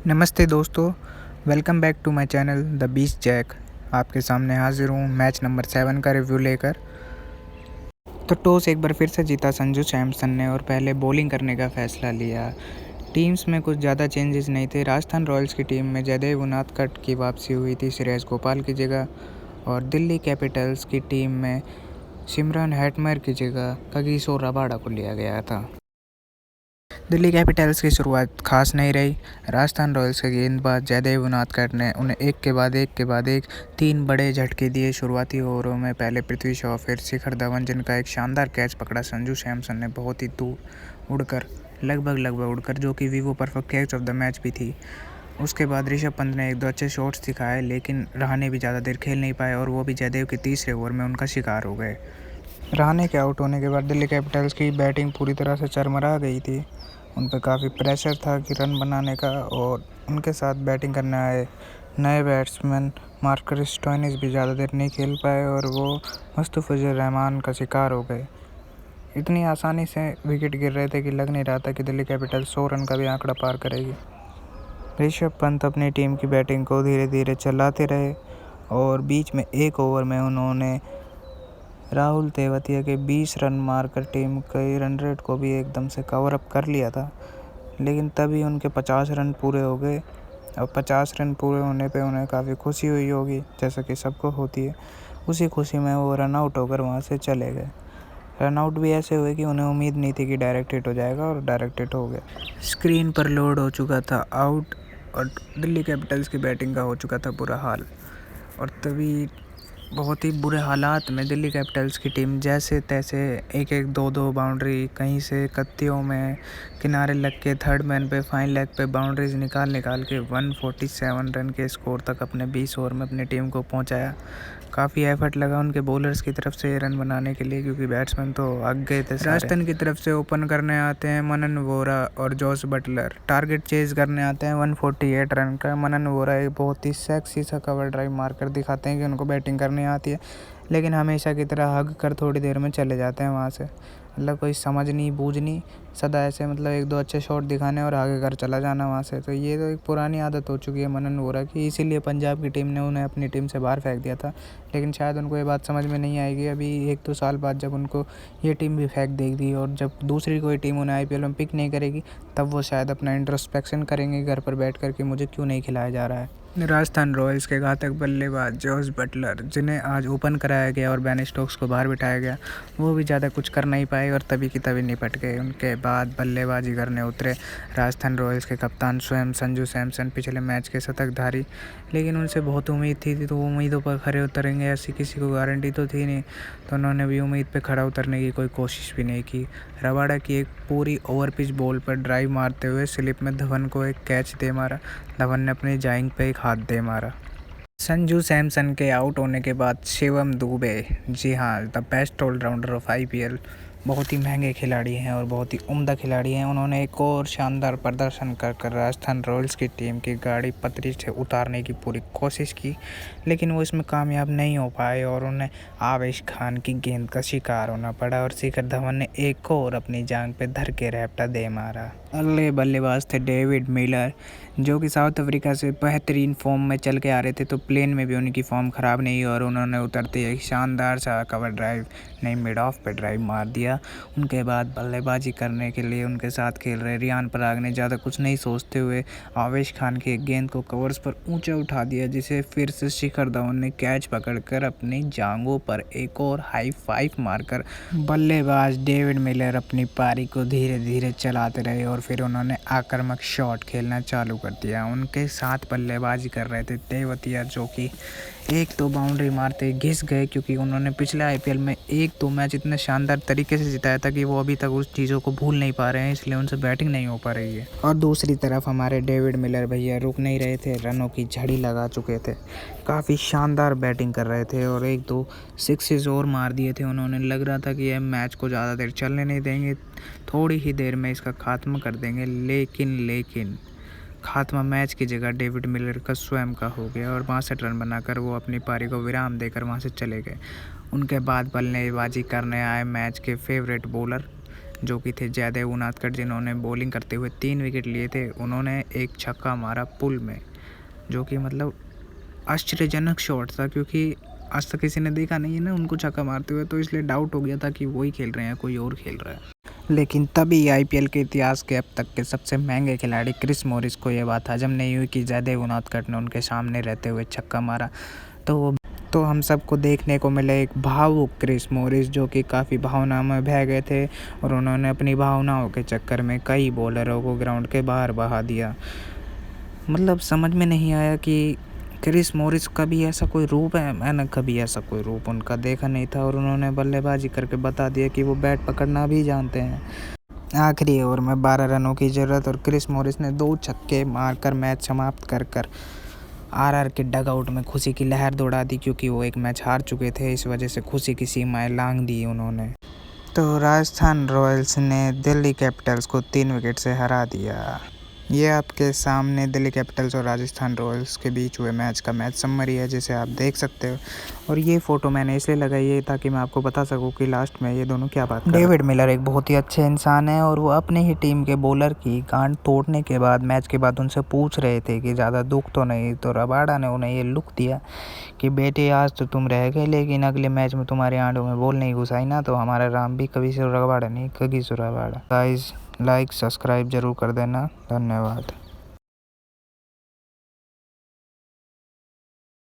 नमस्ते दोस्तों, welcome back to my channel the beast Jack. आपके सामने हाजिर हूँ मैच नंबर 7 का रिव्यू लेकर। तो टॉस एक बार फिर से जीता संजू सैमसन ने और पहले बॉलिंग करने का फैसला लिया। टीम्स में कुछ ज़्यादा चेंजेस नहीं थे। राजस्थान रॉयल्स की टीम में जयदेव उनादकट की वापसी हुई थी श्रेयस गोपाल की जगह, और दिल्ली कैपिटल्स की टीम में सिमरन हेटमेयर की जगह कागिसो रबाडा को लिया गया था। दिल्ली कैपिटल्स की शुरुआत खास नहीं रही। राजस्थान रॉयल्स के गेंदबाज जयदेव उनादकट ने उन्हें एक के बाद एक 3 बड़े झटके दिए। शुरुआती ओवरों में पहले पृथ्वी शॉ, फिर शिखर धवन, जिनका एक शानदार कैच पकड़ा संजू सैमसन ने बहुत ही दूर उड़कर, लगभग उड़कर, जो कि Vivo perfect catch of the match भी थी। उसके बाद ऋषभ पंत ने 1-2 अच्छे शॉट्स दिखाए, लेकिन रहाणे भी ज़्यादा देर खेल नहीं पाए और वो भी जयदेव के तीसरे ओवर में उनका शिकार हो गए। रहाणे के आउट होने के बाद दिल्ली कैपिटल्स की बैटिंग पूरी तरह से चरमरा गई थी। उन पर काफ़ी प्रेशर था कि रन बनाने का, और उनके साथ बैटिंग करने आए नए बैट्समैन मार्कस स्टोइनिस भी ज़्यादा देर नहीं खेल पाए और वो मुस्तफिजुर रहमान का शिकार हो गए। इतनी आसानी से विकेट गिर रहे थे कि लग नहीं रहा था कि दिल्ली कैपिटल्स 100 रन का भी आंकड़ा पार करेगी। ऋषभ पंत अपनी टीम की बैटिंग को धीरे धीरे चलाते रहे और बीच में एक ओवर में उन्होंने राहुल तेवतिया के 20 रन मारकर टीम के रन रेट को भी एकदम से कवर अप कर लिया था। लेकिन तभी उनके 50 रन पूरे हो गए और 50 रन पूरे होने पे उन्हें काफ़ी खुशी हुई होगी, जैसा कि सबको होती है। उसी खुशी में वो रन आउट होकर वहाँ से चले गए। रन आउट भी ऐसे हुए कि उन्हें उम्मीद नहीं थी कि डायरेक्ट हिट हो जाएगा, और डायरेक्ट हिट हो गया। स्क्रीन पर लोड हो चुका था आउट, और दिल्ली कैपिटल्स की बैटिंग का हो चुका था बुरा हाल। और तभी बहुत ही बुरे हालात में दिल्ली कैपिटल्स की टीम जैसे तैसे एक 2 बाउंड्री कहीं से कत्तियों में किनारे लग के थर्ड मैन पे फाइन लेग पे बाउंड्रीज निकाल के 147 रन के स्कोर तक अपने 20 ओवर में अपनी टीम को पहुंचाया। काफ़ी एफर्ट लगा उनके बॉलर्स की तरफ से रन बनाने के लिए, क्योंकि बैट्समैन तो आग गए थे। राजस्थान की तरफ से ओपन करने आते हैं मनन वोरा और जॉस बटलर। टारगेट चेज करने आते हैं 148 रन का। मनन वोरा एक बहुत ही सेक्सी सा कवर ड्राइव मारकर दिखाते हैं कि उनको बैटिंग करनी आती है, लेकिन हमेशा की तरह हग कर थोड़ी देर में चले जाते हैं वहाँ से। मतलब कोई समझ नहीं बूझ नहीं, सदा ऐसे मतलब 1-2 अच्छे शॉट दिखाने और आगे कर चला जाना वहाँ से। तो ये तो एक पुरानी आदत हो चुकी है मनन वोरा की, इसीलिए पंजाब की टीम ने उन्हें अपनी टीम से बाहर फेंक दिया था। लेकिन शायद उनको ये बात समझ में नहीं आएगी अभी 1-2 साल बाद, जब उनको ये टीम भी फेंक देगी और जब दूसरी कोई टीम उन्हें IPL में पिक नहीं करेगी, तब वो शायद अपना इंट्रोस्पेक्शन करेंगे घर पर बैठ कर कि मुझे क्यों नहीं खिलाया जा रहा है। राजस्थान रॉयल्स के घातक बल्लेबाज जॉस बटलर, जिन्हें आज ओपन कराया गया और बेन स्टोक्स को बाहर बिठाया गया, वो भी ज़्यादा कुछ कर नहीं पाए और तभी की तभी निपट गए। उनके बाद बल्लेबाजी करने उतरे राजस्थान रॉयल्स के कप्तान स्वयं संजू सैमसन, पिछले मैच के शतकधारी। लेकिन उनसे बहुत उम्मीद थी तो उम्मीदों पर खरे उतरेंगे ऐसी किसी को गारंटी तो थी नहीं, तो उन्होंने भी उम्मीद पर खड़ा उतरने की कोई कोशिश भी नहीं की। रबाडा की एक पूरी ओवर पिच बॉल पर ड्राइव मारते हुए स्लिप में धवन को एक कैच दे मारा। धवन ने अपनी जाइंग पे एक हाथ दे मारा। संजू सैमसन के आउट होने के बाद शिवम दुबे, जी हाँ, the best allrounder of IPL, बहुत ही महंगे खिलाड़ी हैं और बहुत ही उम्दा खिलाड़ी हैं। उन्होंने एक और शानदार प्रदर्शन कर राजस्थान रॉयल्स की टीम की गाड़ी पटरी से उतारने की पूरी कोशिश की, लेकिन वो इसमें कामयाब नहीं हो पाए और उन्हें आवेश खान की गेंद का शिकार होना पड़ा और शिखर धवन ने एक और अपनी जांग पे धर के रैप्टा दे मारा। अगले बल्लेबाज थे डेविड मिलर, जो कि साउथ अफ्रीका से बेहतरीन फॉर्म में चल के आ रहे थे, तो प्लेन में भी उनकी फॉर्म ख़राब नहीं और उन्होंने उतरते एक शानदार सा कवर ड्राइव, नहीं मिड ऑफ पे ड्राइव मार दिया। उनके बाद बल्लेबाजी करने के लिए उनके साथ खेल रहे रियान पराग ने ज़्यादा कुछ नहीं सोचते हुए आवेश खान की एक गेंद को कवर्स पर ऊंचा उठा दिया, जिसे फिर से शिखर धवन ने कैच पकड़कर अपनी जांघों पर एक और हाई फाइव मारकर बल्लेबाज डेविड मिलर अपनी पारी को धीरे धीरे चलाते रहे और फिर उन्होंने आक्रामक शॉट खेलना चालू कर दिया। उनके साथ बल्लेबाजी कर रहे थे तेवतिया, जो कि 1-2 बाउंड्री मारते घिस गए, क्योंकि उन्होंने पिछले IPL में 1-2 मैच इतने शानदार तरीके से जिताया था कि वो अभी तक उस चीज़ों को भूल नहीं पा रहे हैं, इसलिए उनसे बैटिंग नहीं हो पा रही है। और दूसरी तरफ हमारे डेविड मिलर भैया रुक नहीं रहे थे, रनों की झड़ी लगा चुके थे, काफ़ी शानदार बैटिंग कर रहे थे और 1-2 सिक्सेस और मार दिए थे उन्होंने। लग रहा था कि यह मैच को ज़्यादा देर चलने नहीं देंगे, थोड़ी ही देर में इसका खात्मा कर देंगे, लेकिन खात्मा मैच की जगह डेविड मिलर का स्वयं का हो गया और 62 रन बनाकर वो अपनी पारी को विराम देकर वहां से चले गए। उनके बाद बल्लेबाजी करने आए मैच के फेवरेट बॉलर जो कि थे जयदेव उनादकट, जिन्होंने बॉलिंग करते हुए 3 विकेट लिए थे। उन्होंने एक छक्का मारा पुल में, जो कि मतलब आश्चर्यजनक शॉट था, क्योंकि आज तक किसी ने देखा नहीं है ना उनको छक्का मारते हुए, तो इसलिए डाउट हो गया था कि वही खेल रहे हैं कोई और खेल रहा है। लेकिन तभी आईपीएल के इतिहास के अब तक के सबसे महंगे खिलाड़ी क्रिस मॉरिस को ये बात हजम नहीं हुई कि जयदेव उनादकट ने उनके सामने रहते हुए छक्का मारा। तो हम सबको देखने को मिले एक भावुक क्रिस मॉरिस, जो कि काफ़ी भावना में बह गए थे और उन्होंने अपनी भावनाओं के चक्कर में कई बॉलरों को ग्राउंड के बाहर बहा दिया। मतलब समझ में नहीं आया कि क्रिस मॉरिस का भी ऐसा कोई रूप है। मैंने कभी ऐसा कोई रूप उनका देखा नहीं था, और उन्होंने बल्लेबाजी करके बता दिया कि वो बैट पकड़ना भी जानते हैं। आखिरी ओवर में 12 रनों की ज़रूरत और क्रिस मॉरिस ने 2 छक्के मारकर मैच समाप्त कर आरआर के डगआउट में खुशी की लहर दौड़ा दी, क्योंकि वो एक मैच हार चुके थे। इस वजह से खुशी की सीमाएं लांघ दी उन्होंने। तो राजस्थान रॉयल्स ने दिल्ली कैपिटल्स को 3 विकेट से हरा दिया। ये आपके सामने दिल्ली कैपिटल्स और राजस्थान रॉयल्स के बीच हुए मैच का मैच समरी है, जिसे आप देख सकते हो। और ये फ़ोटो मैंने इसलिए लगाई है ताकि मैं आपको बता सकूं कि लास्ट में ये दोनों क्या बात कर रहे हैं। डेविड मिलर एक बहुत ही अच्छे इंसान है, और वो अपने ही टीम के बॉलर की गांड तोड़ने के बाद मैच के बाद उनसे पूछ रहे थे कि ज़्यादा दुख तो नहीं। तो रबाडा ने उन्हें ये लुक दिया कि बेटे आज तो तुम रह गए, लेकिन अगले मैच में तुम्हारे आंडों में बॉल नहीं घुसाई ना, तो हमारा राम भी कभी से रबाडा नहीं कभी से रबाडा। गाइस लाइक सब्सक्राइब जरूर कर देना। धन्यवाद।